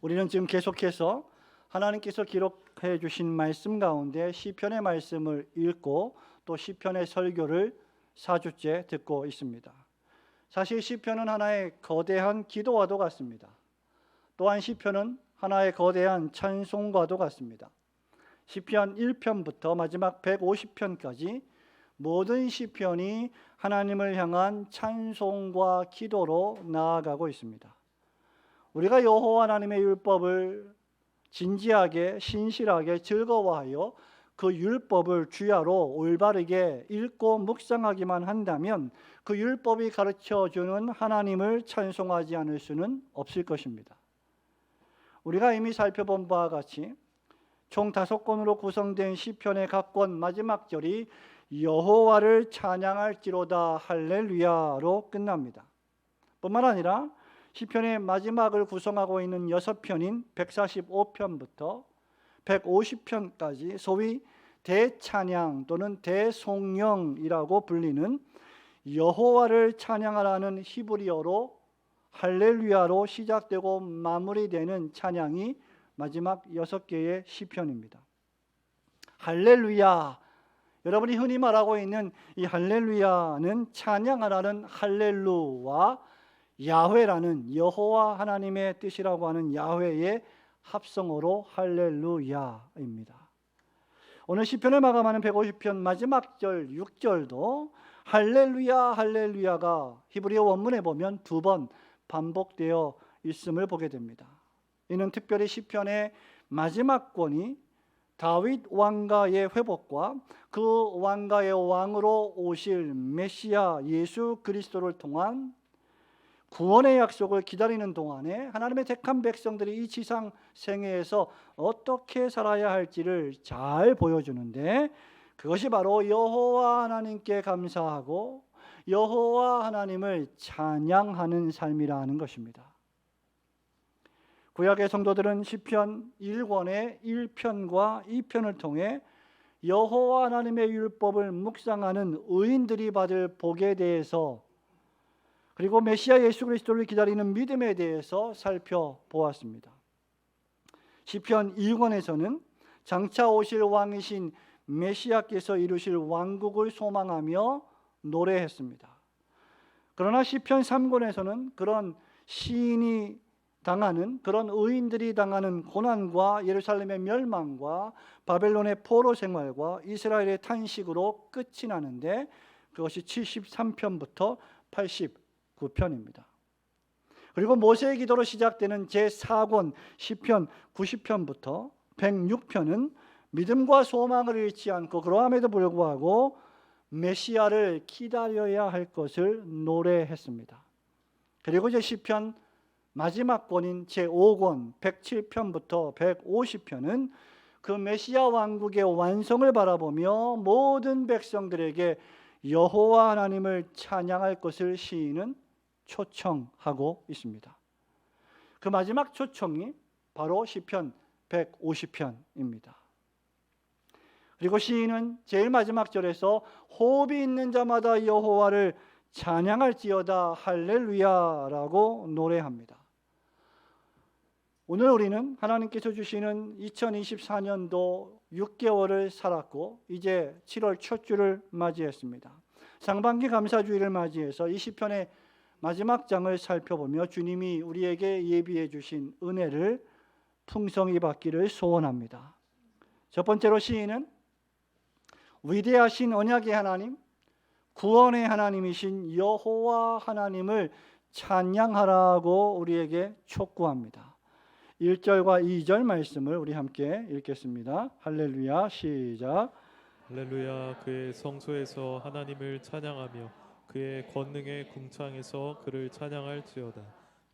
우리는 지금 계속해서 하나님께서 기록해 주신 말씀 가운데 시편의 말씀을 읽고 또 시편의 설교를 4주째 듣고 있습니다. 사실 시편은 하나의 거대한 기도와도 같습니다. 또한 시편은 하나의 거대한 찬송과도 같습니다. 시편 1편부터 마지막 150편까지 모든 시편이 하나님을 향한 찬송과 기도로 나아가고 있습니다. 우리가 여호와 하나님의 율법을 진지하게 신실하게 즐거워하여 그 율법을 주야로 올바르게 읽고 묵상하기만 한다면 그 율법이 가르쳐주는 하나님을 찬송하지 않을 수는 없을 것입니다. 우리가 이미 살펴본 바와 같이 총 5권으로 구성된 시편의 각 권 마지막 절이 여호와를 찬양할지로다 할렐루야로 끝납니다. 뿐만 아니라 시편의 마지막을 구성하고 있는 6편인 145편부터 150편까지 소위 대찬양 또는 대송영이라고 불리는 여호와를 찬양하라는 히브리어로 할렐루야로 시작되고 마무리되는 찬양이 마지막 6개의 시편입니다. 할렐루야, 여러분이 흔히 말하고 있는 이 할렐루야는 찬양하라는 할렐루와 야훼라는 여호와 하나님의 뜻이라고 하는 야훼의 합성어로 할렐루야입니다. 오늘 시편을 마감하는 150편 마지막 절 6절도 할렐루야 할렐루야가 히브리어 원문에 보면 2번 반복되어 있음을 보게 됩니다. 이는 특별히 시편의 마지막 권이 다윗 왕가의 회복과 그 왕가의 왕으로 오실 메시아 예수 그리스도를 통한 구원의 약속을 기다리는 동안에 하나님의 택한 백성들이 이 지상 생애에서 어떻게 살아야 할지를 잘 보여주는데, 그것이 바로 여호와 하나님께 감사하고 여호와 하나님을 찬양하는 삶이라는 것입니다. 구약의 성도들은 시편 1권의 1편과 2편을 통해 여호와 하나님의 율법을 묵상하는 의인들이 받을 복에 대해서, 그리고 메시아 예수 그리스도를 기다리는 믿음에 대해서 살펴보았습니다. 시편 1권에서는 장차 오실 왕이신 메시아께서 이루실 왕국을 소망하며 노래했습니다. 그러나 시편 3권에서는 그런 시인이 당하는, 그런 의인들이 당하는 고난과 예루살렘의 멸망과 바벨론의 포로 생활과 이스라엘의 탄식으로 끝이 나는데, 그것이 73편부터 89편입니다. 그리고 모세의 기도로 시작되는 제4권 시편 90편부터 106편은 믿음과 소망을 잃지 않고 그러함에도 불구하고 메시아를 기다려야 할 것을 노래했습니다. 그리고 이제 시편 마지막 권인 제5권 107편부터 150편은 그 메시아 왕국의 완성을 바라보며 모든 백성들에게 여호와 하나님을 찬양할 것을 시인은 초청하고 있습니다. 그 마지막 초청이 바로 시편 150편입니다. 그리고 시인은 제일 마지막 절에서 호흡이 있는 자마다 여호와를 찬양할지어다 할렐루야라고 노래합니다. 오늘 우리는 하나님께서 주시는 2024년도 6개월을 살았고 이제 7월 첫 주를 맞이했습니다. 상반기 감사주일을 맞이해서 이 시편의 마지막 장을 살펴보며 주님이 우리에게 예비해 주신 은혜를 풍성히 받기를 소원합니다. 첫 번째로 시인은 위대하신 언약의 하나님, 구원의 하나님이신 여호와 하나님을 찬양하라고 우리에게 촉구합니다. 1절과 2절 말씀을 우리 함께 읽겠습니다. 할렐루야, 시작. 할렐루야, 그의 성소에서 하나님을 찬양하며 그의 권능의 궁창에서 그를 찬양할지어다.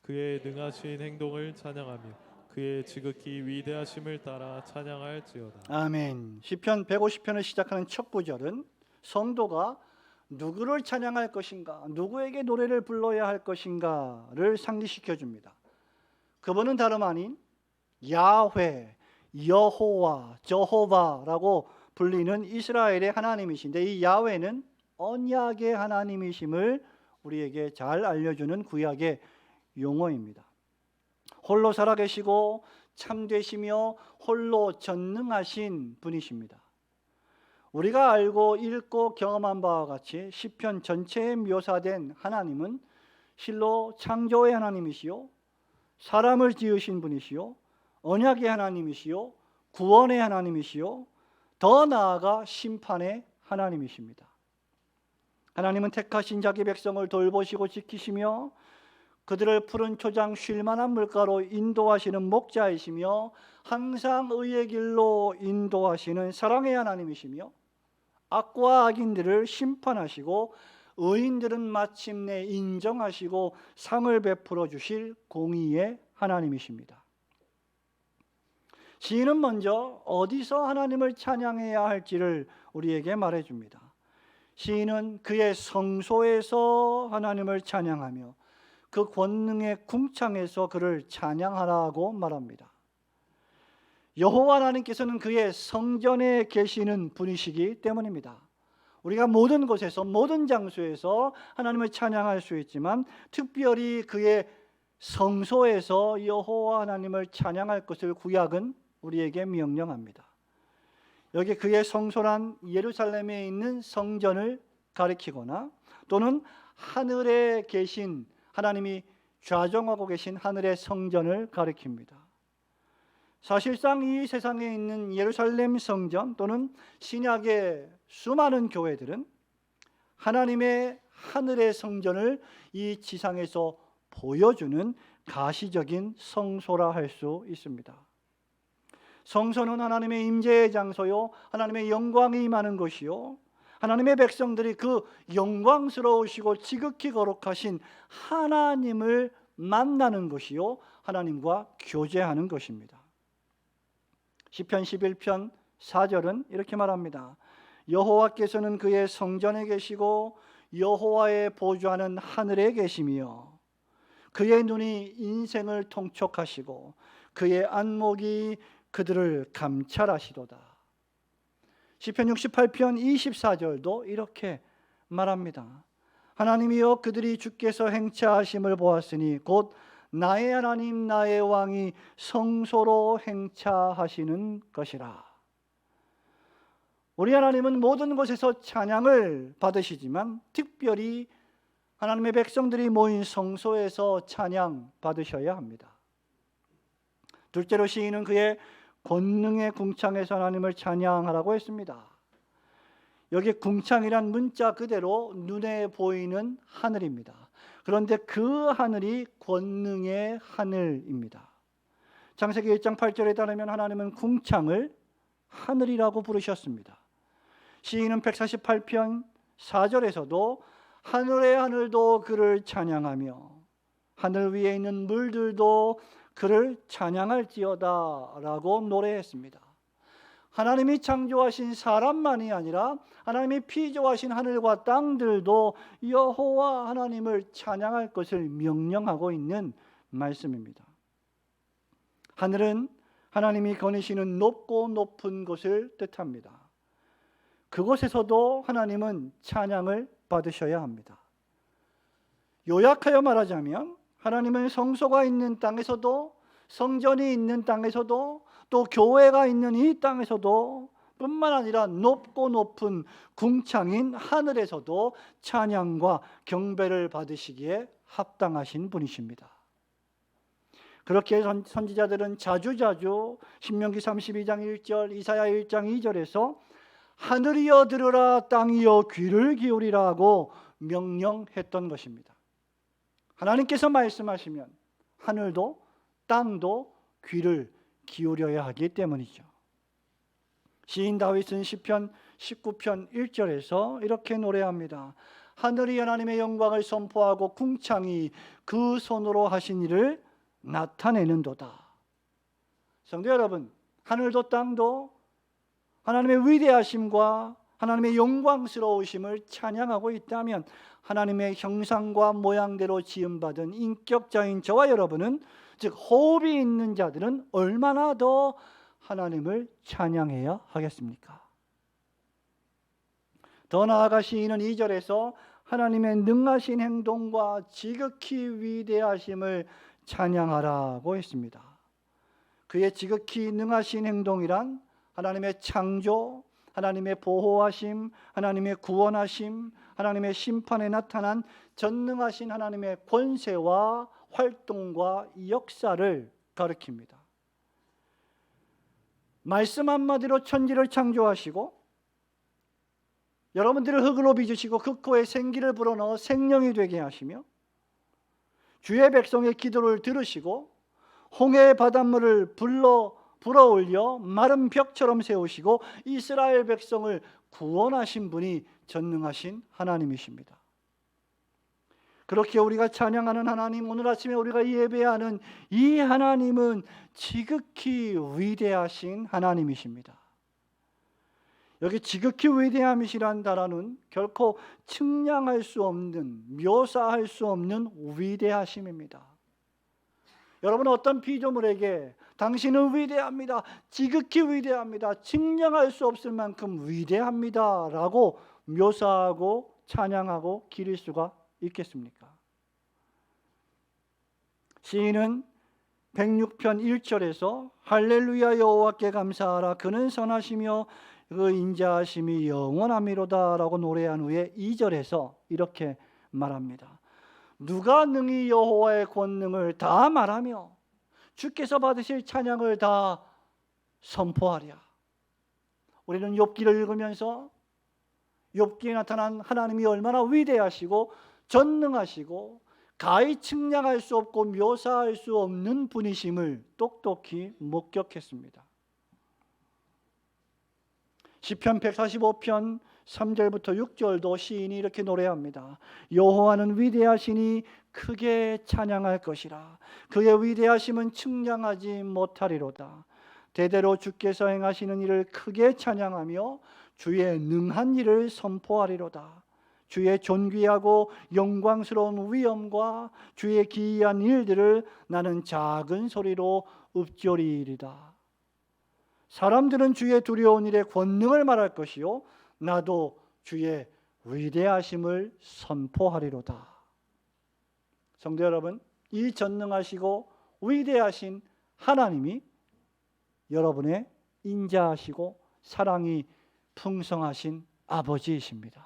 그의 능하신 행동을 찬양하며 그의 지극히 위대하심을 따라 찬양할지어다. 아멘. 시편 150편을 시작하는 첫 구절은 성도가 누구를 찬양할 것인가, 누구에게 노래를 불러야 할 것인가를 상기시켜 줍니다. 그분은 다름 아닌 야훼, 여호와, 저호바라고 불리는 이스라엘의 하나님이신데, 이 야훼는 언약의 하나님이심을 우리에게 잘 알려주는 구약의 용어입니다. 홀로 살아계시고 참되시며 홀로 전능하신 분이십니다. 우리가 알고 읽고 경험한 바와 같이 시편 전체에 묘사된 하나님은 실로 창조의 하나님이시요, 사람을 지으신 분이시요, 언약의 하나님이시요, 구원의 하나님이시요, 더 나아가 심판의 하나님이십니다. 하나님은 택하신 자기 백성을 돌보시고 지키시며 그들을 푸른 초장 쉴만한 물가로 인도하시는 목자이시며 항상 의의 길로 인도하시는 사랑의 하나님이시며 악과 악인들을 심판하시고 의인들은 마침내 인정하시고 상을 베풀어 주실 공의의 하나님이십니다. 시인은 먼저 어디서 하나님을 찬양해야 할지를 우리에게 말해줍니다. 시인은 그의 성소에서 하나님을 찬양하며 그 권능의 궁창에서 그를 찬양하라고 말합니다. 여호와 하나님께서는 그의 성전에 계시는 분이시기 때문입니다. 우리가 모든 곳에서 모든 장소에서 하나님을 찬양할 수 있지만 특별히 그의 성소에서 여호와 하나님을 찬양할 것을 구약은 우리에게 명령합니다. 여기 그의 성소란 예루살렘에 있는 성전을 가리키거나 또는 하늘에 계신 하나님이 좌정하고 계신 하늘의 성전을 가리킵니다. 사실상 이 세상에 있는 예루살렘 성전 또는 신약의 수많은 교회들은 하나님의 하늘의 성전을 이 지상에서 보여주는 가시적인 성소라 할 수 있습니다. 성소는 하나님의 임재의 장소요, 하나님의 영광이 임하는 것이요, 하나님의 백성들이 그 영광스러우시고 지극히 거룩하신 하나님을 만나는 것이요, 하나님과 교제하는 것입니다. 시편 11편 4절은 이렇게 말합니다. 여호와께서는 그의 성전에 계시고 여호와의 보좌는 하늘에 계시며 그의 눈이 인생을 통촉하시고 그의 안목이 그들을 감찰하시도다. 시편 68편 24절도 이렇게 말합니다. 하나님이여 그들이 주께서 행차하심을 보았으니 곧 나의 하나님 나의 왕이 성소로 행차하시는 것이라. 우리 하나님은 모든 곳에서 찬양을 받으시지만 특별히 하나님의 백성들이 모인 성소에서 찬양 받으셔야 합니다. 둘째로 시인은 그의 권능의 궁창에서 하나님을 찬양하라고 했습니다. 여기 궁창이란 문자 그대로 눈에 보이는 하늘입니다. 그런데 그 하늘이 권능의 하늘입니다. 창세기 1장 8절에 따르면 하나님은 궁창을 하늘이라고 부르셨습니다. 시인은 148편 4절에서도 하늘의 하늘도 그를 찬양하며 하늘 위에 있는 물들도 그를 찬양할지어다 라고 노래했습니다. 하나님이 창조하신 사람만이 아니라 하나님이 피조하신 하늘과 땅들도 여호와 하나님을 찬양할 것을 명령하고 있는 말씀입니다. 하늘은 하나님이 거니시는 높고 높은 곳을 뜻합니다. 그곳에서도 하나님은 찬양을 받으셔야 합니다. 요약하여 말하자면 하나님은 성소가 있는 땅에서도 성전이 있는 땅에서도 또 교회가 있는 이 땅에서도 뿐만 아니라 높고 높은 궁창인 하늘에서도 찬양과 경배를 받으시기에 합당하신 분이십니다. 그렇게 선지자들은 자주자주 신명기 32장 1절, 이사야 1장 2절에서 하늘이여 들으라 땅이여 귀를 기울이라고 명령했던 것입니다. 하나님께서 말씀하시면 하늘도 땅도 귀를 기울여야 하기 때문이죠. 시인 다윗은 시편 19편 1절에서 이렇게 노래합니다. 하늘이 하나님의 영광을 선포하고 궁창이 그 손으로 하신 일을 나타내는도다. 성도 여러분, 하늘도 땅도 하나님의 위대하심과 하나님의 영광스러우심을 찬양하고 있다면 하나님의 형상과 모양대로 지음받은 인격자인 저와 여러분은, 즉 호흡이 있는 자들은 얼마나 더 하나님을 찬양해야 하겠습니까? 더 나아가 시인은 2절에서 하나님의 능하신 행동과 지극히 위대하심을 찬양하라고 했습니다. 그의 지극히 능하신 행동이란 하나님의 창조, 하나님의 보호하심, 하나님의 구원하심, 하나님의 심판에 나타난 전능하신 하나님의 권세와 활동과 역사를 가리킵니다. 말씀 한마디로 천지를 창조하시고 여러분들을 흙으로 빚으시고 그 코에 생기를 불어넣어 생명이 되게 하시며 주의 백성의 기도를 들으시고 홍해의 바닷물을 불어올려 마른 벽처럼 세우시고 이스라엘 백성을 구원하신 분이 전능하신 하나님이십니다. 그렇게 우리가 찬양하는 하나님, 오늘 아침에 우리가 예배하는 이 하나님은 지극히 위대하신 하나님이십니다. 여기 지극히 위대함이시란 단어는 결코 측량할 수 없는, 묘사할 수 없는 위대하심입니다. 여러분, 어떤 피조물에게 당신은 위대합니다, 지극히 위대합니다, 측량할 수 없을 만큼 위대합니다 라고 묘사하고 찬양하고 기릴 수가 있겠습니까? 시인은 106편 1절에서 할렐루야 여호와께 감사하라 그는 선하시며 그 인자하심이 영원하미로다 라고 노래한 후에 2절에서 이렇게 말합니다. 누가 능히 여호와의 권능을 다 말하며 주께서 받으실 찬양을 다 선포하랴. 우리는 욥기를 읽으면서 욥기에 나타난 하나님이 얼마나 위대하시고 전능하시고 가히 측량할 수 없고 묘사할 수 없는 분이심을 똑똑히 목격했습니다. 시편 145편 3절부터 6절도 시인이 이렇게 노래합니다. 여호와는 위대하시니 크게 찬양할 것이라. 그의 위대하심은 측량하지 못하리로다. 대대로 주께서 행하시는 일을 크게 찬양하며 주의 능한 일을 선포하리로다. 주의 존귀하고 영광스러운 위엄과 주의 기이한 일들을 나는 작은 소리로 읊조리이리다. 사람들은 주의 두려운 일의 권능을 말할 것이요 나도 주의 위대하심을 선포하리로다. 성도 여러분, 이 전능하시고 위대하신 하나님이 여러분의 인자하시고 사랑이 풍성하신 아버지이십니다.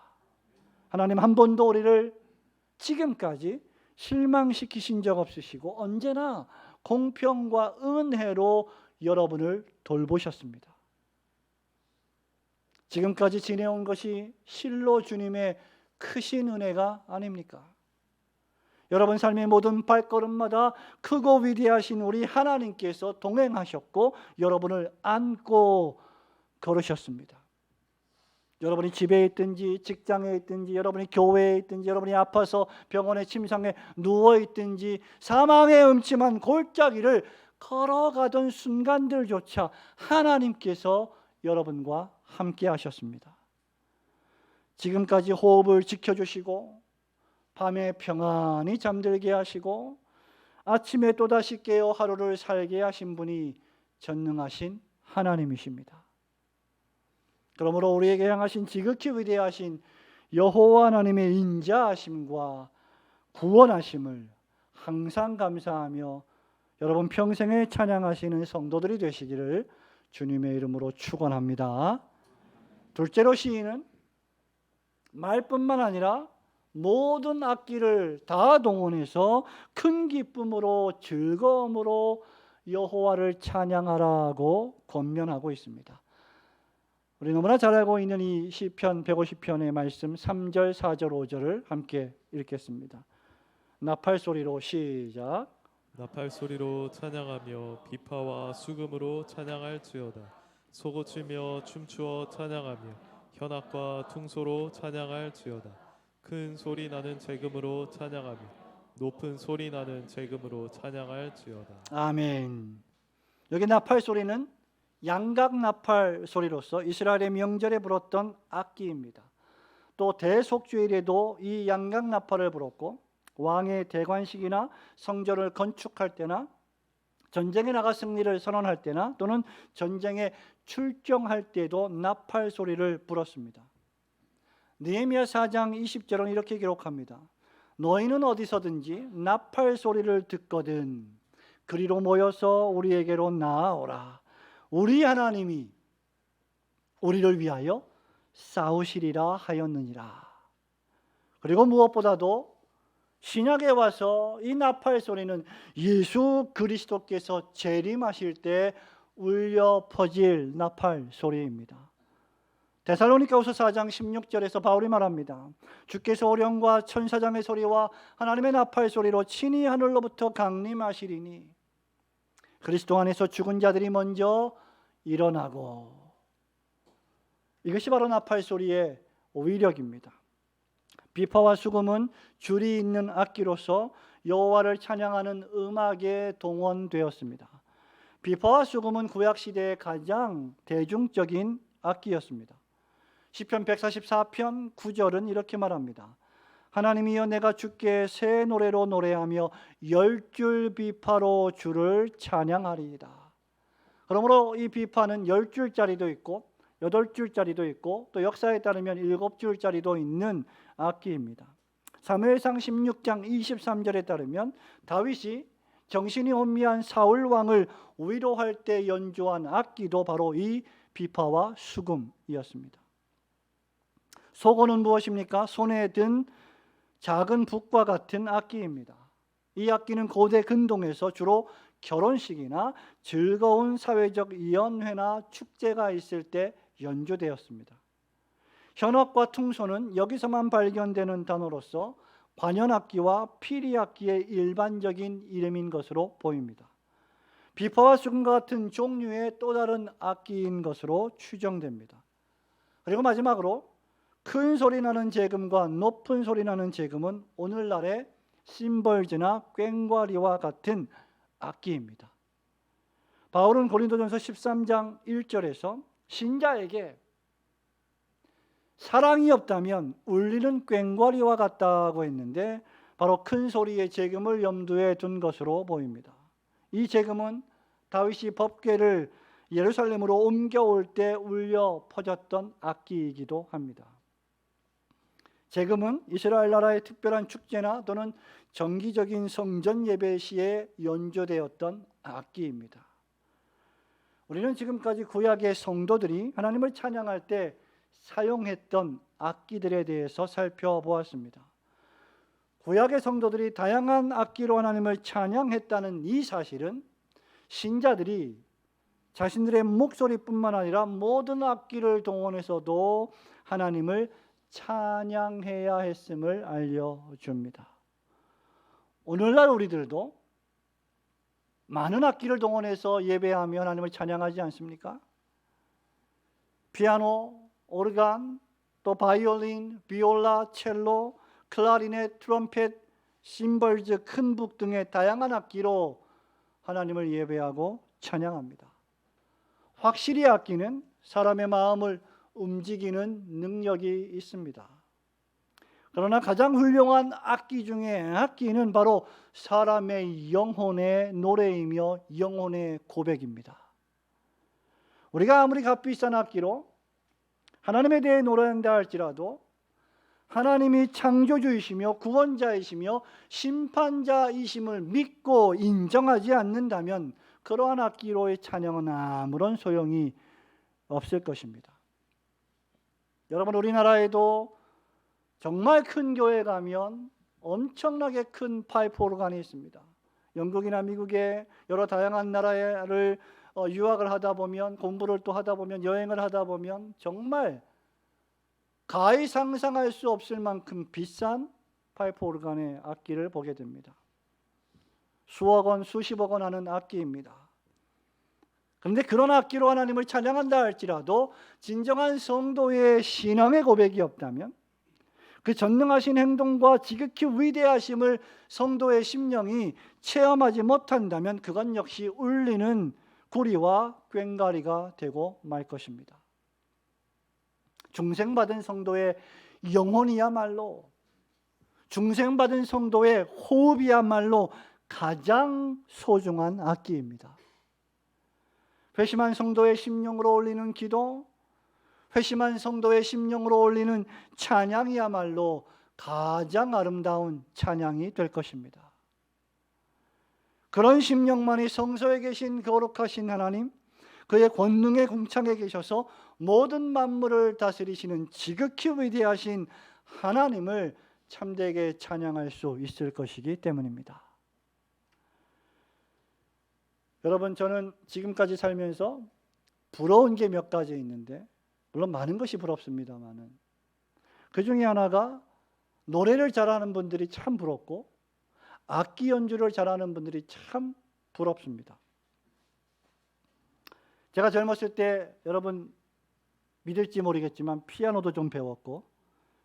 하나님 한 번도 우리를 지금까지 실망시키신 적 없으시고 언제나 공평과 은혜로 여러분을 돌보셨습니다. 지금까지 지내온 것이 실로 주님의 크신 은혜가 아닙니까? 여러분 삶의 모든 발걸음마다 크고 위대하신 우리 하나님께서 동행하셨고 여러분을 안고 걸으셨습니다. 여러분이 집에 있든지 직장에 있든지 여러분이 교회에 있든지 여러분이 아파서 병원의 침상에 누워 있든지 사망의 음침한 골짜기를 걸어가던 순간들조차 하나님께서 여러분과 함께 하셨습니다. 지금까지 호흡을 지켜주시고 밤에 평안히 잠들게 하시고 아침에 또다시 깨어 하루를 살게 하신 분이 전능하신 하나님이십니다. 그러므로 우리에게 향하신 지극히 위대하신 여호와 하나님의 인자하심과 구원하심을 항상 감사하며 여러분 평생에 찬양하시는 성도들이 되시기를 주님의 이름으로 축원합니다. 둘째로 시인은 말뿐만 아니라 모든 악기를 다 동원해서 큰 기쁨으로 즐거움으로 여호와를 찬양하라고 권면하고 있습니다. 우리 너무나 잘 알고 있는 이 시편 150편의 말씀 3절, 4절, 5절을 함께 읽겠습니다. 나팔 소리로 시작. 나팔 소리로 찬양하며 비파와 수금으로 찬양할지어다. 소고치며 춤추어 찬양하며 현악과 퉁소로 찬양할지어다. 큰 소리 나는 재금으로 찬양하며 높은 소리 나는 재금으로 찬양할지어다. 아멘. 여기 나팔 소리는 양각 나팔 소리로서 이스라엘의 명절에 불었던 악기입니다. 또 대속죄일에도 이 양각 나팔을 불었고 왕의 대관식이나 성전을 건축할 때나 전쟁에 나가 승리를 선언할 때나 또는 전쟁에 출정할 때도 나팔 소리를 불었습니다. 느헤미야 4장 20절은 이렇게 기록합니다. 너희는 어디서든지 나팔 소리를 듣거든 그리로 모여서 우리에게로 나아오라. 우리 하나님이 우리를 위하여 싸우시리라 하였느니라. 그리고 무엇보다도 신약에 와서 이 나팔 소리는 예수 그리스도께서 재림하실 때 울려 퍼질 나팔 소리입니다. 데살로니가후서 4장 16절에서 바울이 말합니다. 주께서 오령과 천사장의 소리와 하나님의 나팔 소리로 친히 하늘로부터 강림하시리니 그리스도 안에서 죽은 자들이 먼저 일어나고. 이것이 바로 나팔 소리의 위력입니다. 비파와 수금은 줄이 있는 악기로서 여호와를 찬양하는 음악에 동원되었습니다. 비파와 수금은 구약 시대의 가장 대중적인 악기였습니다. 시편 144편 9절은 이렇게 말합니다. 하나님이여 내가 주께 새 노래로 노래하며 10줄 비파로 주를 찬양하리이다. 그러므로 이 비파는 10줄짜리도 있고 8줄짜리도 있고 또 역사에 따르면 7줄짜리도 있는 악기입니다. 사무엘상 16장 23절에 따르면 다윗이 정신이 혼미한 사울 왕을 위로할 때 연주한 악기도 바로 이 비파와 수금이었습니다. 소고는 무엇입니까? 손에 든 작은 북과 같은 악기입니다. 이 악기는 고대 근동에서 주로 결혼식이나 즐거운 사회적 연회나 축제가 있을 때 연주되었습니다. 현악과 퉁소는 여기서만 발견되는 단어로서 관현악기와 피리악기의 일반적인 이름인 것으로 보입니다. 비파와 수금과 같은 종류의 또 다른 악기인 것으로 추정됩니다. 그리고 마지막으로 큰 소리 나는 재금과 높은 소리 나는 재금은 오늘날의 심벌즈나 꽹과리와 같은 악기입니다. 바울은 고린도전서 13장 1절에서 신자에게 사랑이 없다면 울리는 꽹과리와 같다고 했는데 바로 큰 소리의 재금을 염두에 둔 것으로 보입니다. 이 재금은 다윗이 법궤를 예루살렘으로 옮겨올 때 울려 퍼졌던 악기이기도 합니다. 재금은 이스라엘 나라의 특별한 축제나 또는 정기적인 성전 예배 시에 연주되었던 악기입니다. 우리는 지금까지 구약의 성도들이 하나님을 찬양할 때 사용했던 악기들에 대해서 살펴보았습니다. 구약의 성도들이 다양한 악기로 하나님을 찬양했다는 이 사실은 신자들이 자신들의 목소리뿐만 아니라 모든 악기를 동원해서도 하나님을 찬양해야 했음을 알려줍니다. 오늘날 우리들도 많은 악기를 동원해서 예배하며 하나님을 찬양하지 않습니까? 피아노, 오르간, 또 바이올린, 비올라, 첼로, 클라리넷, 트럼펫, 심벌즈, 큰 북 등의 다양한 악기로 하나님을 예배하고 찬양합니다. 확실히 악기는 사람의 마음을 움직이는 능력이 있습니다. 그러나 가장 훌륭한 악기 중에 악기는 바로 사람의 영혼의 노래이며 영혼의 고백입니다. 우리가 아무리 값비싼 악기로 하나님에 대해 노래한다 할지라도 하나님이 창조주이시며 구원자이시며 심판자이심을 믿고 인정하지 않는다면 그러한 악기로의 찬양은 아무런 소용이 없을 것입니다. 여러분, 우리나라에도 정말 큰 교회 가면 엄청나게 큰 파이프 오르간이 있습니다. 영국이나 미국의 여러 다양한 나라를 유학을 하다 보면, 공부를 또 하다 보면, 여행을 하다 보면 정말 가히 상상할 수 없을 만큼 비싼 파이프 오르간의 악기를 보게 됩니다. 수억 원, 수십억 원 하는 악기입니다. 그런데 그런 악기로 하나님을 찬양한다 할지라도 진정한 성도의 신앙의 고백이 없다면, 그 전능하신 행동과 지극히 위대하심을 성도의 심령이 체험하지 못한다면 그건 역시 울리는 구리와 꽹과리가 되고 말 것입니다. 중생받은 성도의 영혼이야말로, 중생받은 성도의 호흡이야말로 가장 소중한 악기입니다. 회심한 성도의 심령으로 올리는 기도, 회심한 성도의 심령으로 올리는 찬양이야말로 가장 아름다운 찬양이 될 것입니다. 그런 심령만이 성소에 계신 거룩하신 하나님, 그의 권능의 궁창에 계셔서 모든 만물을 다스리시는 지극히 위대하신 하나님을 참되게 찬양할 수 있을 것이기 때문입니다. 여러분, 저는 지금까지 살면서 부러운 게 몇 가지 있는데, 물론 많은 것이 부럽습니다만은 그 중에 하나가 노래를 잘하는 분들이 참 부럽고 악기 연주를 잘하는 분들이 참 부럽습니다. 제가 젊었을 때 여러분 믿을지 모르겠지만 피아노도 좀 배웠고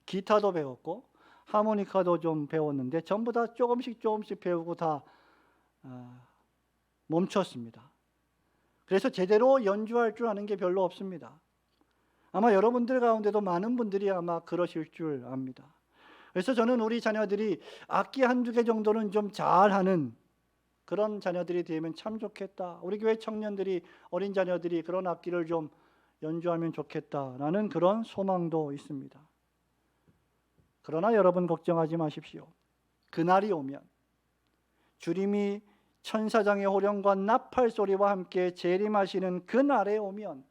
기타도 배웠고 하모니카도 좀 배웠는데 전부 다 조금씩 배우고 다 멈췄습니다. 그래서 제대로 연주할 줄 아는 게 별로 없습니다. 아마 여러분들 가운데도 많은 분들이 아마 그러실 줄 압니다. 그래서 저는 우리 자녀들이 악기 한두 개 정도는 좀 잘하는 그런 자녀들이 되면 참 좋겠다. 우리 교회 청년들이, 어린 자녀들이 그런 악기를 좀 연주하면 좋겠다라는 그런 소망도 있습니다. 그러나 여러분 걱정하지 마십시오. 그날이 오면 주님이 천사장의 호령과 나팔 소리와 함께 재림하시는 그날에 오면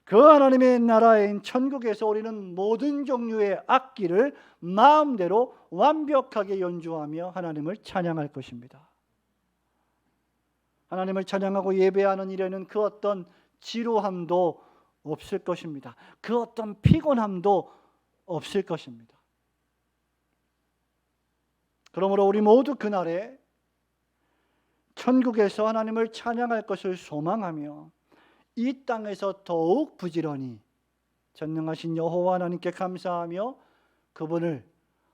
그 하나님의 나라인 천국에서 우리는 모든 종류의 악기를 마음대로 완벽하게 연주하며 하나님을 찬양할 것입니다. 하나님을 찬양하고 예배하는 일에는 그 어떤 지루함도 없을 것입니다. 그 어떤 피곤함도 없을 것입니다. 그러므로 우리 모두 그날에 천국에서 하나님을 찬양할 것을 소망하며 이 땅에서 더욱 부지런히 전능하신 여호와 하나님께 감사하며 그분을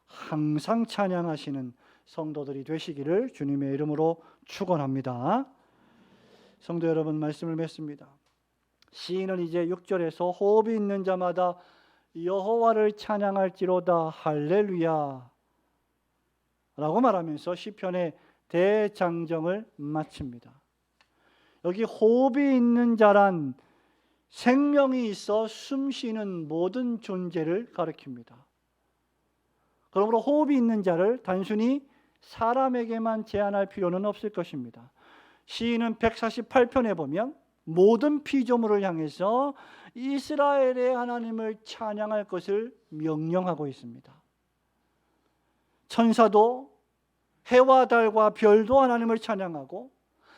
항상 찬양하시는 성도들이 되시기를 주님의 이름으로 축원합니다. 성도 여러분, 말씀을 맺습니다. 시인은 이제 6절에서 호흡이 있는 자마다 여호와를 찬양할지로다 할렐루야 라고 말하면서 시편의 대장정을 마칩니다. 여기 호흡이 있는 자란 생명이 있어 숨쉬는 모든 존재를 가리킵니다. 그러므로 호흡이 있는 자를 단순히 사람에게만 제한할 필요는 없을 것입니다. 시인은 148편에 보면 모든 피조물을 향해서 이스라엘의 하나님을 찬양할 것을 명령하고 있습니다. 천사도 해와 달과 별도 하나님을 찬양하고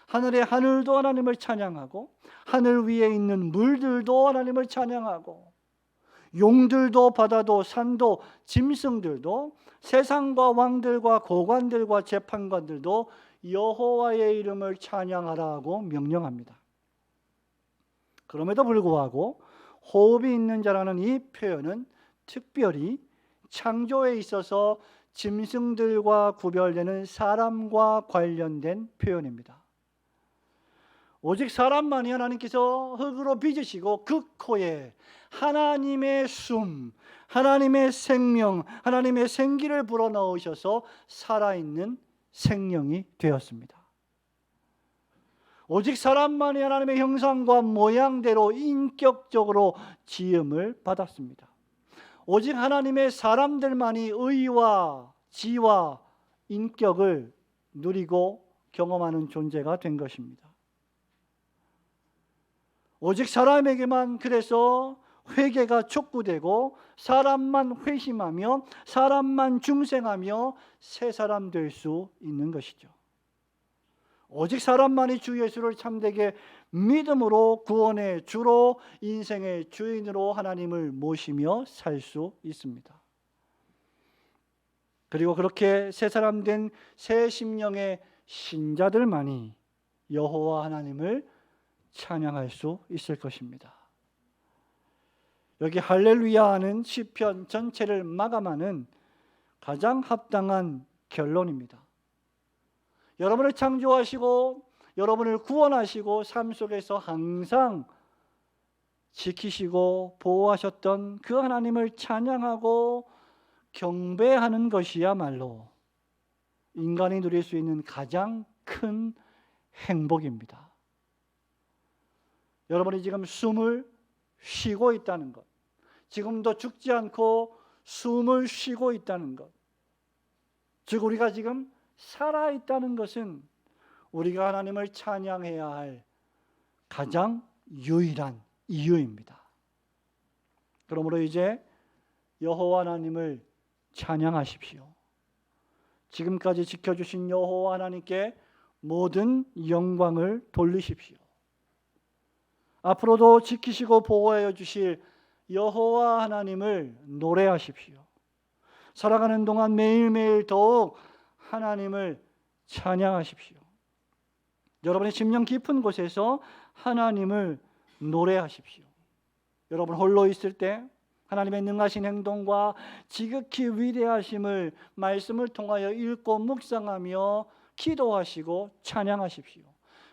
하늘의 하늘도 하나님을 찬양하고 하늘 위에 있는 물들도 하나님을 찬양하고 용들도 바다도 산도 짐승들도 세상과 왕들과 고관들과 재판관들도 여호와의 이름을 찬양하라고 명령합니다. 그럼에도 불구하고 호흡이 있는 자라는 이 표현은 특별히 창조에 있어서 짐승들과 구별되는 사람과 관련된 표현입니다. 오직 사람만이 하나님께서 흙으로 빚으시고 그 코에 하나님의 숨, 하나님의 생명, 하나님의 생기를 불어넣으셔서 살아있는 생명이 되었습니다. 오직 사람만이 하나님의 형상과 모양대로 인격적으로 지음을 받았습니다. 오직 하나님의 사람들만이 의와 지와 인격을 누리고 경험하는 존재가 된 것입니다. 오직 사람에게만 그래서 회개가 촉구되고 사람만 회심하며 사람만 중생하며 새 사람 될 수 있는 것이죠. 오직 사람만이 주 예수를 참되게 믿음으로 구원의 주로 인생의 주인으로 하나님을 모시며 살 수 있습니다. 그리고 그렇게 새 사람 된 새 심령의 신자들만이 여호와 하나님을 찬양할 수 있을 것입니다. 여기 할렐루야는 시편 전체를 마감하는 가장 합당한 결론입니다. 여러분을 창조하시고 여러분을 구원하시고 삶 속에서 항상 지키시고 보호하셨던 그 하나님을 찬양하고 경배하는 것이야말로 인간이 누릴 수 있는 가장 큰 행복입니다. 여러분이 지금 숨을 쉬고 있다는 것, 지금도 죽지 않고 숨을 쉬고 있다는 것, 즉 우리가 지금 살아있다는 것은 우리가 하나님을 찬양해야 할 가장 유일한 이유입니다. 그러므로 이제 여호와 하나님을 찬양하십시오. 지금까지 지켜주신 여호와 하나님께 모든 영광을 돌리십시오. 앞으로도 지키시고 보호하여 주실 여호와 하나님을 노래하십시오. 살아가는 동안 매일매일 더욱 하나님을 찬양하십시오. 여러분의 심령 깊은 곳에서 하나님을 노래하십시오. 여러분 홀로 있을 때 하나님의 능하신 행동과 지극히 위대하심을 말씀을 통하여 읽고 묵상하며 기도하시고 찬양하십시오.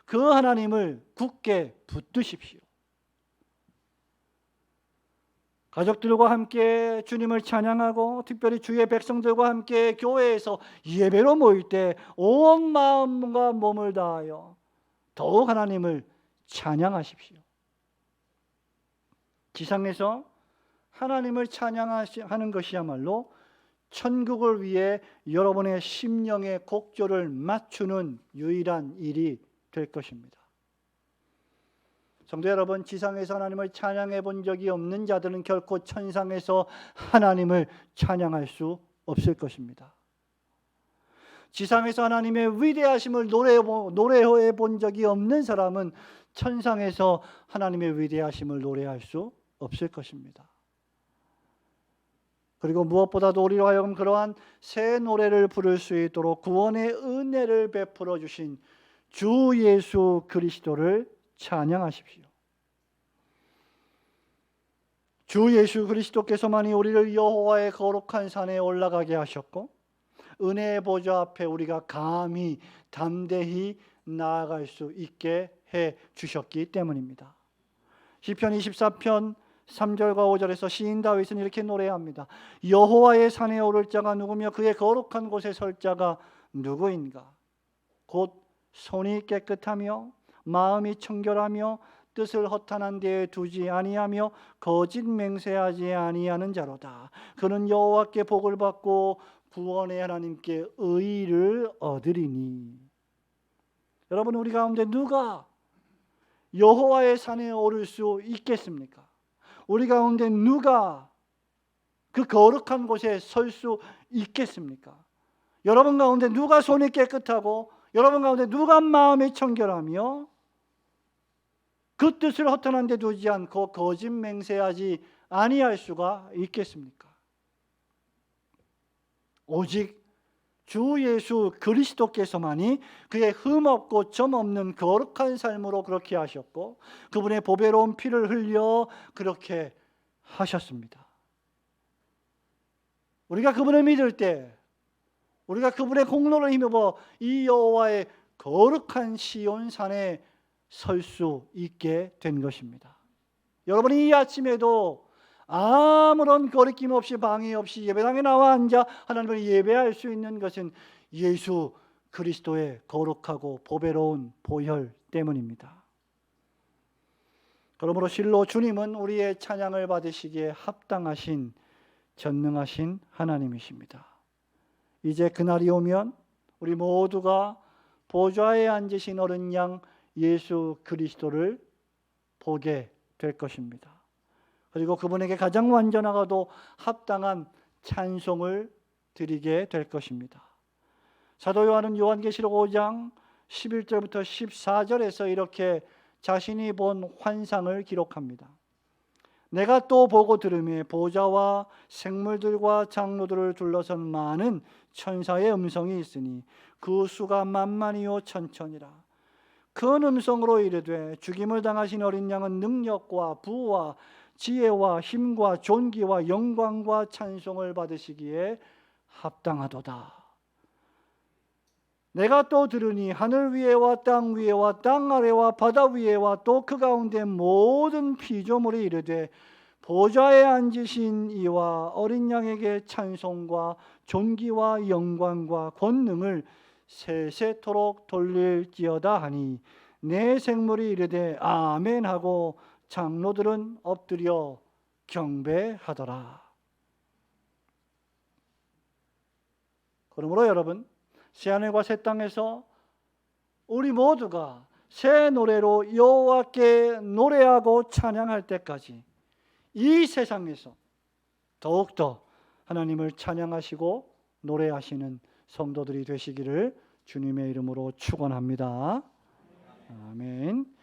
그 하나님을 굳게 붙드십시오. 가족들과 함께 주님을 찬양하고 특별히 주의 백성들과 함께 교회에서 예배로 모일 때 온 마음과 몸을 다하여 더욱 하나님을 찬양하십시오. 지상에서 하나님을 찬양하는 것이야말로 천국을 위해 여러분의 심령의 곡조를 맞추는 유일한 일이 될 것입니다. 성도 여러분, 지상에서 하나님을 찬양해 본 적이 없는 자들은 결코 천상에서 하나님을 찬양할 수 없을 것입니다. 지상에서 하나님의 위대하심을 노래해 본 적이 없는 사람은 천상에서 하나님의 위대하심을 노래할 수 없을 것입니다. 그리고 무엇보다도 우리로 하여금 그러한 새 노래를 부를 수 있도록 구원의 은혜를 베풀어 주신 주 예수 그리스도를 찬양하십시오. 주 예수 그리스도께서만이 우리를 여호와의 거룩한 산에 올라가게 하셨고 은혜의 보좌 앞에 우리가 감히 담대히 나아갈 수 있게 해 주셨기 때문입니다. 시편 24편 3절과 5절에서 시인 다윗은 이렇게 노래합니다. 여호와의 산에 오를 자가 누구며 그의 거룩한 곳에 설 자가 누구인가? 곧 손이 깨끗하며 마음이 청결하며 뜻을 허탄한 데에 두지 아니하며 거짓 맹세하지 아니하는 자로다. 그는 여호와께 복을 받고 구원의 하나님께 의를 얻으리니. 여러분, 우리 가운데 누가 여호와의 산에 오를 수 있겠습니까? 우리 가운데 누가 그 거룩한 곳에 설 수 있겠습니까? 여러분 가운데 누가 손이 깨끗하고 여러분 가운데 누가 마음이 청결하며 그 뜻을 허탄한 데 두지 않고 거짓 맹세하지 아니할 수가 있겠습니까? 오직 주 예수 그리스도께서만이 그의 흠 없고 점 없는 거룩한 삶으로 그렇게 하셨고 그분의 보배로운 피를 흘려 그렇게 하셨습니다. 우리가 그분을 믿을 때 우리가 그분의 공로를 힘입어 이 여호와의 거룩한 시온산에 설 수 있게 된 것입니다. 여러분이 이 아침에도 아무런 거리낌 없이 방해 없이 예배당에 나와 앉아 하나님을 예배할 수 있는 것은 예수 그리스도의 거룩하고 보배로운 보혈 때문입니다. 그러므로 실로 주님은 우리의 찬양을 받으시기에 합당하신 전능하신 하나님이십니다. 이제 그날이 오면 우리 모두가 보좌에 앉으신 어린 양 예수 그리스도를 보게 될 것입니다. 그리고 그분에게 가장 완전하고도 합당한 찬송을 드리게 될 것입니다. 사도 요한은 요한계시록 5장 11절부터 14절에서 이렇게 자신이 본 환상을 기록합니다. 내가 또 보고 들으며 보좌와 생물들과 장로들을 둘러선 많은 천사의 음성이 있으니 그 수가 만만이요 천천이라. 큰 음성으로 이르되 죽임을 당하신 어린 양은 능력과 부와 지혜와 힘과 존귀와 영광과 찬송을 받으시기에 합당하도다. 내가 또 들으니 하늘 위에와 땅 위에와 땅 아래와 바다 위에와 또 그 가운데 모든 피조물이 이르되 보좌에 앉으신 이와 어린 양에게 찬송과 존귀와 영광과 권능을 세세토록 돌릴지어다 하니 내 생물이 이르되 아멘 하고 장로들은 엎드려 경배하더라. 그러므로 여러분, 새하늘과 새 땅에서 우리 모두가 새 노래로 여호와께 노래하고 찬양할 때까지 이 세상에서 더욱더 하나님을 찬양하시고 노래하시는 성도들이 되시기를 주님의 이름으로 축원합니다. 아멘.